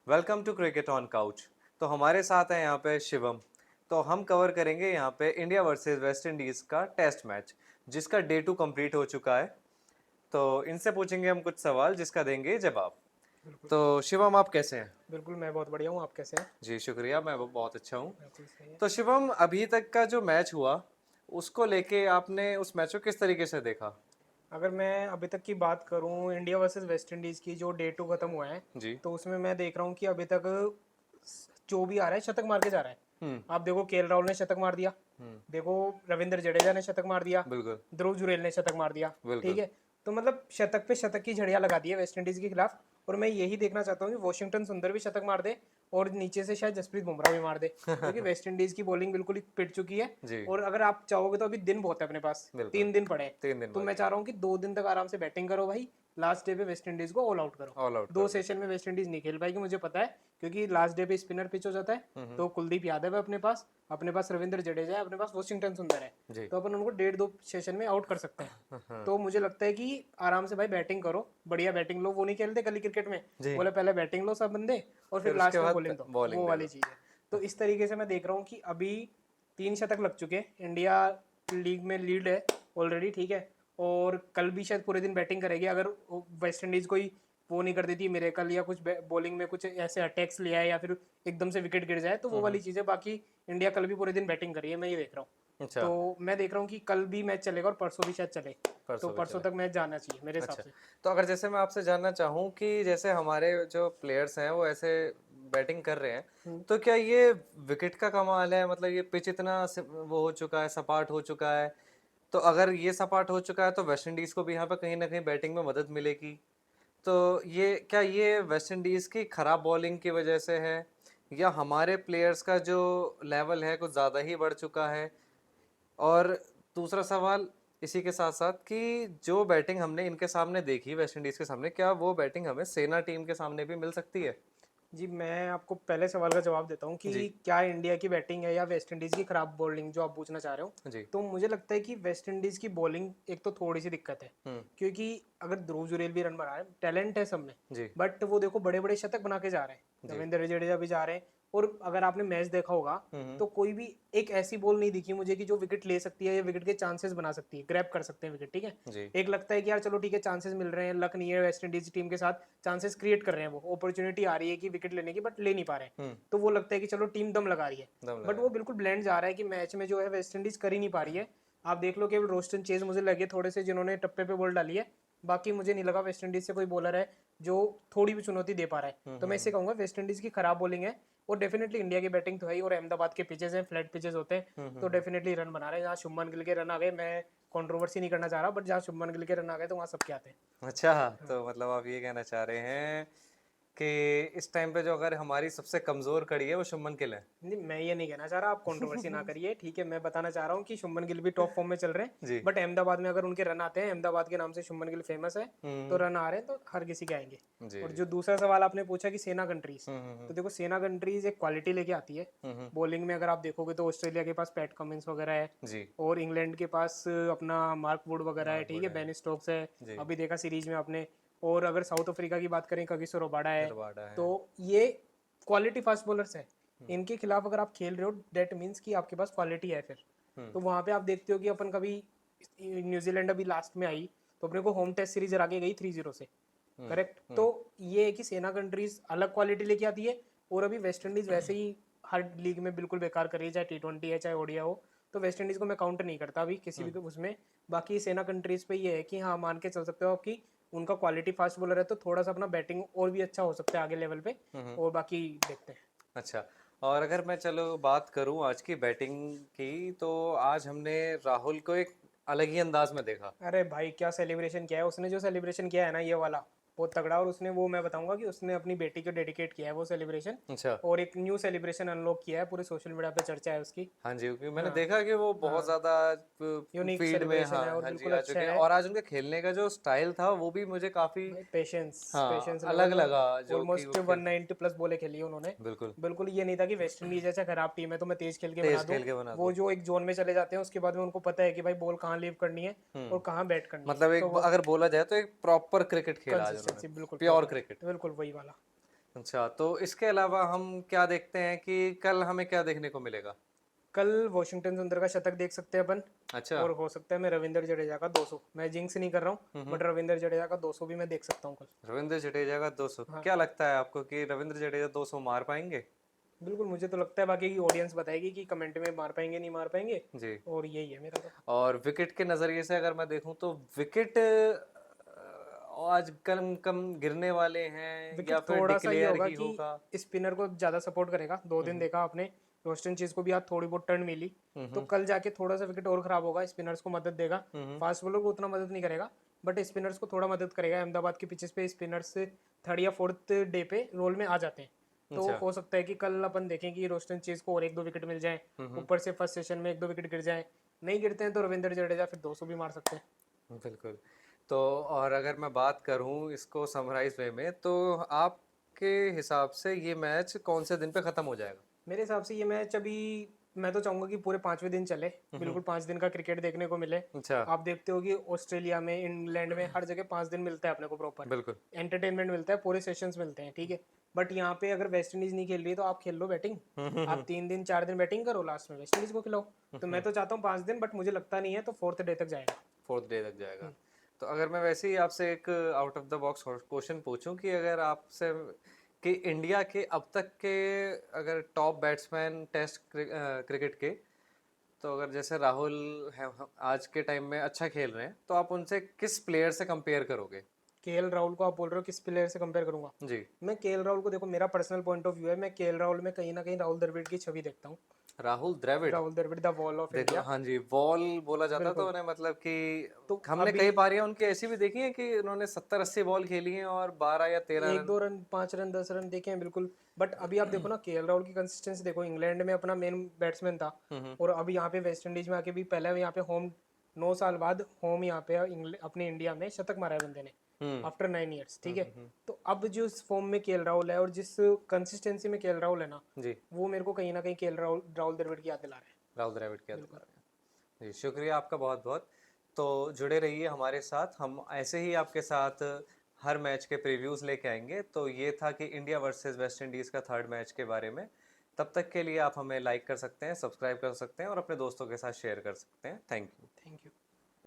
Welcome to cricket on couch. तो हमारे साथ है यहाँ पे शिवम। तो हम कवर करेंगे यहाँ पे इंडिया वर्सेस वेस्ट इंडीज़ का टेस्ट मैच, जिसका डे 2 कंप्लीट हो चुका है। तो इनसे पूछेंगे हम कुछ सवाल जिसका देंगे जवाब। बिल्कुल। तो शिवम, आप कैसे हैं? बिल्कुल, मैं बहुत बढ़िया हूँ। आप कैसे हैं? जी शुक्रिया, मैं वो बहुत अच्छा हूँ। बिल्कुल सही है। तो शिवम, अभी तक का जो मैच हुआ उसको लेके आपने उस मैच को किस तरीके से देखा? अगर मैं अभी तक की बात करूँ इंडिया वर्सेस वेस्ट इंडीज़ की, जो डे 2 खत्म हुआ है, जी। तो उसमें मैं देख रहा हूँ कि अभी तक जो भी आ रहा है शतक मार के जा रहा है। हम्म। आप देखो, केएल राहुल ने शतक मार दिया। हम्म। देखो, रविंद्र जडेजा ने शतक मार दिया। बिल्कुल। ध्रुव जुरैल ने शतक मार दिया। ठीक बिल्कुल। है। तो मतलब शतक पे शतक की झड़ियाँ लगा दी है वेस्ट इंडीज़ के खिलाफ। और मैं यही देखना चाहता हूँ कि वॉशिंगटन सुंदर भी शतक मार दे और नीचे से शायद जसप्रीत बुमराह भी मार दे, क्योंकि वेस्ट इंडीज़ की बॉलिंग बिल्कुल ही पिट चुकी है। जी। और अगर आप चाहोगे तो अभी दिन बहुत है अपने पास, बिल्कुल। 3 दिन पड़े हैं। 3 दिन तो मैं बाकी चाह है। रहा हूँ कि 2 दिन तक आराम से बैटिंग करो भाई। लास्ट डे पे वेस्ट इंडीज को ऑल आउट करो। ऑल आउट दो कर दो। सेशन में वेस्ट इंडीज नहीं खेल पाएगी, मुझे पता है, क्योंकि लास्ट डे पे स्पिनर पिच हो जाता है। तो कुलदीप यादव है अपने पास रविंद्र जडेजा है, अपने पास वॉशिंगटन सुंदर है। जी। तो अपन उनको 1.5-2 सेशन में आउट कर सकते हैं। हाँ। तो मुझे लगता है कि आराम से भाई बैटिंग करो, बढ़िया बैटिंग लो। वो नहीं खेलते गली क्रिकेट में, जी। बोले पहले बैटिंग लो सब बंदे और फिर फिर उसके लास्ट में बाद बॉलिंग दो, बॉलिंग वो दे वाली दो। चीज़ है। तो इस तरीके से मैं देख रहा हूँ कि अभी 3 शतक लग चुके हैं। इंडिया लीग में लीड है ऑलरेडी, ठीक है। और कल भी शायद पूरे दिन बैटिंग करेगी, अगर वेस्ट इंडीज कोई वो नहीं कर देती मिरेकल या कुछ बॉलिंग में कुछ ऐसे अटैक्स लिया है या फिर एकदम से विकेट गिर जाए, तो वो वाली चीज़ें। बाकी इंडिया कल भी पूरे दिन बैटिंग करी है, मैं ये देख रहा हूँ। अच्छा। तो मैं देख रहा हूँ कि कल भी मैच चलेगा और परसों भी शायद चले। तो परसों भी परसों चले। तक मैच जाना चाहिए मेरे हिसाब अच्छा। से। तो अगर जैसे मैं आपसे जानना चाहूँ कि जैसे हमारे जो प्लेयर्स हैं वो ऐसे बैटिंग कर रहे हैं, तो क्या ये विकेट का कमाल है? मतलब ये पिच इतना वो हो चुका है, सपाट हो चुका है। तो अगर ये सपाट हो चुका है तो वेस्ट इंडीज़ को भी यहाँ पर कहीं ना कहीं बैटिंग में मदद मिलेगी। तो ये वेस्ट इंडीज़ की खराब बॉलिंग की वजह से है, या हमारे प्लेयर्स का जो लेवल है कुछ ज़्यादा ही बढ़ चुका है? और दूसरा सवाल इसी के साथ साथ कि जो बैटिंग हमने इनके सामने देखी वेस्ट इंडीज के सामने, क्या वो बैटिंग हमें सेना टीम के सामने भी मिल सकती है? जी, मैं आपको पहले सवाल का जवाब देता हूँ कि जी। क्या इंडिया की बैटिंग है या वेस्ट इंडीज़ की खराब बॉलिंग, जो आप पूछना चाह रहे हो। जी। तो मुझे लगता है कि वेस्ट इंडीज़ की बॉलिंग एक तो थोड़ी सी दिक्कत है, हम्म। क्योंकि अगर ध्रुव जुरैल भी रन बना रहे हैं, टैलेंट है सब में। जी। बट वो देखो, बड़े बड़े शतक बना के जा रहे हैं, जी। रविंद्र जडेजा भी जा रहे हैं। और अगर आपने मैच देखा होगा, तो कोई भी एक ऐसी बॉल नहीं दिखी मुझे कि जो विकेट ले सकती है या विकेट के चांसेस बना सकती है, ग्रैब कर सकते हैं विकेट, ठीक है। जी। एक लगता है कि यार चलो ठीक है, चांसेस मिल रहे हैं, लक नहीं है, वेस्ट इंडीज टीम के साथ चांसेस क्रिएट कर रहे हैं, वो अपॉर्चुनिटी आ रही है कि विकेट लेने की, बट ले नहीं पा रहे हैं। तो वो लगता है कि चलो टीम दम लगा रही है। दम बट लगा। वो बिल्कुल ब्लेंड जा रहा है कि मैच में जो है वेस्ट इंडीज कर ही नहीं पा रही है। आप देख लो, केवल रोस्टन चेज मुझे लगे थोड़े से जिन्होंने टप्पे पे बॉल डाली है। बाकी मुझे नहीं लगा वेस्ट इंडीज से कोई बॉलर है जो थोड़ी भी चुनौती दे पा रहा है। तो मैं इससे कहूंगा वेस्ट इंडीज की खराब बॉलिंग है। और डेफिनेटली इंडिया की बैटिंग तो है ही, और अहमदाबाद के पिचेस हैं, फ्लैट पिचेस होते हैं, तो डेफिनेटली रन बना रहे हैं। जहाँ शुभमन गिल के रन आ गए, मैं कंट्रोवर्सी नहीं करना चाह रहा, बट जहाँ शुभमन गिल के रन आ गए तो वहाँ सबके आते हैं। अच्छा, तो मतलब आप ये कहना चाह रहे हैं कि इस टाइम पे जो अगर हमारी सबसे कमजोर कड़ी है वो शुभमन गिल है? नहीं, मैं ये नहीं कहना चाह रहा, आप कंट्रोवर्सी ना करिए, ठीक है। मैं बताना चाह रहा हूँ कि शुभमन गिल भी टॉप फॉर्म में चल रहे हैं। जी। बट अहमदाबाद में अगर उनके रन आते हैं, अहमदाबाद के नाम से शुभमन गिल फेमस है, तो हम्म। रन आ रहे हैं तो हर किसी के आएंगे। जी। और जी। जो दूसरा सवाल आपने पूछा कि सेना कंट्रीज, हम्म। तो देखो, सेना कंट्रीज एक क्वालिटी लेके आती है हम्म। बॉलिंग में। अगर आप देखोगे तो ऑस्ट्रेलिया के पास पैट कमिंस वगैरह है, जी। और इंग्लैंड के पास अपना मार्क वुड वगैरह है, मार्क ठीक वुड है, है। बेन स्टोक्स है। जी। अभी देखा सीरीज में आपने। और अगर साउथ अफ्रीका की बात करें, कगिसो रबाडा है। रबाडा तो है। ये क्वालिटी फास्ट बॉलर्स है। इनके खिलाफ अगर आप खेल रहे हो, डेट मीन्स कि आपके पास क्वालिटी है फिर। तो वहां पे आप देखते हो कि अपन कभी न्यूजीलैंड अभी लास्ट में आई, तो अपने को होम टेस्ट सीरीज हरा के गई 3-0 से, करेक्ट। तो ये है कि सेना कंट्रीज अलग क्वालिटी लेके आती है। और अभी वेस्ट इंडीज वैसे ही हर लीग में बिल्कुल बेकार कर रही है, चाहे T20 है चाहे ओडिया हो। तो वेस्ट इंडीज को मैं काउंट नहीं करता अभी किसी भी उसमें। बाकी सेना कंट्रीज पे ये है कि हाँ, मान के चल सकते हो आप कि उनका क्वालिटी फास्ट बॉलर है, तो थोड़ा सा अपना बैटिंग और भी अच्छा हो सकता है आगे लेवल पे। और बाकी देखते हैं। अच्छा। और अगर मैं चलो बात करूं आज की बैटिंग की, तो आज हमने राहुल को एक अलग ही अंदाज में देखा। अरे भाई, क्या सेलिब्रेशन किया है उसने! जो सेलिब्रेशन किया है ना, ये वाला बहुत तगड़ा। और उसने, वो मैं बताऊंगा कि उसने अपनी बेटी को डेडिकेट किया है वो सेलिब्रेशन। अच्छा। और एक न्यू सेलिब्रेशन अनलॉक किया है, पूरे सोशल मीडिया पे चर्चा है उसकी। हाँ जी, क्योंकि मैंने हाँ। देखा कि वो बहुत हाँ, ज़्यादा यूनिक फीड में, सेलिब्रेशन हाँ है और हाँ जी, बिल्कुल आ अच्छा चुके हैं। है। और आज उनके खेलने का जो स्टाइल था वो भी मुझे काफ़ी, भाई पेशेंस, हाँ, पेशेंस अलग लेवल। और लगा जो कि वो ऑलमोस्ट खेलते। 190 प्लस बॉलें खेली उन्होंने। बिल्कुल। बिल्कुल ये नहीं था कि वेस्ट इंडीज जैसा खराब टीम है तो मैं तेज खेल के बना तेज दूं। खेल के बना वो दो। जो एक जोन में चले जाते हैं, उसके बाद में उनको पता है कि भाई बॉल कहाँ लीव करनी है और कहाँ बैट करनी है, मतलब तो एक वो अगर बोला जाए तो एक प्रॉपर क्रिकेट खेला आज उन्होंने। कंसिस्टेंसी, बिल्कुल प्योर प्रॉपर, क्रिकेट। बिल्कुल वही वाला। अच्छा, तो इसके अलावा हम क्या देखते हैं कि कल हमें क्या देखने को मिलेगा? कल वॉशिंगटन सुंदर का शतक देख सकते हैं अपन। अच्छा। और हो सकता है मैं रविंद्र जडेजा का 200, मैं जिंक्स नहीं कर रहा हूँ बट रविंद्र जडेजा का 200 भी मैं देख सकता हूँ कल। रविंद्र जडेजा का 200 हाँ क्या लगता है आपको कि रविंद्र जडेजा 200 मार पाएंगे? बिल्कुल, मुझे तो लगता है, बाकी की ऑडियंस बताएगी कि कमेंट में मार पाएंगे नहीं मार पाएंगे। जी। और यही है मेरा तो। और विकेट के नज़रिए से अगर मैं देखूं तो विकेट आज कम कम गिरने वाले हैं विकेट या फिर थोड़ा सा ये डिक्लेयर होगा ही कि होगा? स्पिनर को ज्यादा सपोर्ट करेगा। 2 दिन देखा आपने, रोस्टन चीज को भी आज थोड़ी बहुत टर्न मिली, तो कल जाके थोड़ा सा विकेट और खराब होगा। स्पिनर्स को मदद देगा, फास्ट बॉलर को उतना मदद नहीं करेगा बट स्पिनर्स को थोड़ा मदद करेगा। अहमदाबाद के पिचेस पे स्पिनर्स थर्ड या फोर्थ डे पे रोल में आ जाते हैं, तो अच्छा। हो सकता है कि कल अपन देखें कि रोस्टन चीज को और 1-2 विकेट मिल जाए, ऊपर से फर्स्ट सेशन में 1-2 विकेट गिर जाए। नहीं गिरते हैं तो रविंद्र जडेजा फिर 200 भी मार सकते हैं। बिल्कुल। तो और अगर मैं बात करूं इसको समराइज वे में, तो आपके हिसाब से ये मैच कौन से दिन पे ख़त्म हो जाएगा? मेरे हिसाब से ये मैच अभी, मैं तो चाहूंगा कि पूरे 5वें दिन चले, बिल्कुल 5 दिन का क्रिकेट देखने को मिले। अच्छा। आप देखते हो कि ऑस्ट्रेलिया में, इंग्लैंड में, हर जगह 5 दिन मिलता है अपने को प्रॉपर बिल्कुल। एंटरटेनमेंट मिलता है, पूरे सेशंस मिलते हैं, ठीक है। बट यहाँ पे अगर वेस्ट इंडीज नहीं खेल रही है तो आप खेल लो बैटिंग। आप 3 दिन 4 दिन बैटिंग करो, लास्ट में वेस्ट इंडीज को खिलाओ। तो मैं तो चाहता हूँ 5 दिन, बट मुझे लगता नहीं है, तो फोर्थ डे तक जाएगा। फोर्थ डे तक जाएगा। तो अगर मैं वैसे ही आपसे एक out of the box question पूछूं कि अगर आपसे कि इंडिया के अब तक के अगर टॉप बैट्समैन टेस्ट क्रिकेट के, तो अगर जैसे राहुल है आज के टाइम में अच्छा खेल रहे हैं, तो आप उनसे किस प्लेयर से कंपेयर करोगे? केएल राहुल को आप बोल रहे हो किस प्लेयर से कंपेयर करूंगा? जी। मैं केएल राहुल को, देखो मेरा पर्सनल पॉइंट ऑफ व्यू है, मैं केएल राहुल में कहीं ना कहीं राहुल द्रविड़ की छवि देखता हूँ। Rahul Dravid. Rahul Dravid the wall of देखो, इंडिया। हाँ जी, बॉल बोला जाता तो बिल्कुल। उन्हें मतलब कि तो हमने अभी कई पारियां उनकी ऐसी भी देखी है कि उन्होंने 70-80 बॉल खेली हैं और 12 या 13 रन। 1-2 रन, 5 रन, 10 रन देखे हैं बिल्कुल। बट अभी आप देखो ना, केएल राहुल की कंसिस्टेंसी देखो, इंग्लैंड में अपना मेन बैट्समैन था और अभी यहाँ पे वेस्ट इंडीज में आके भी, पहले यहाँ पे होम 9 साल बाद होम यहाँ पे अपने इंडिया में शतक मारा है बंदे ने, हम्म। आफ्टर 9 ईयर्स, ठीक है। तो अब जो इस फॉर्म में केएल राहुल है और जिस कंसिस्टेंसी में केएल राहुल है ना, जी। वो मेरे को कहीं ना कहीं केएल राहुल राहुल द्रविड़ की याद दिला रहा है। राहुल द्रविड़ के बिल्कुल। अलावा। जी, शुक्रिया आपका बहुत बहुत। तो जुड़े रहिए हमारे साथ, हम ऐसे ही आपके साथ हर मैच के प्रीव्यूज़ लेके आएंगे। तो ये था कि इंडिया वर्सेस वेस्ट इंडीज़ का थर्ड मैच के बारे में। तब तक के लिए आप हमें लाइक कर सकते हैं, सब्सक्राइब कर सकते हैं और अपने दोस्तों के साथ शेयर कर सकते हैं। Thank you.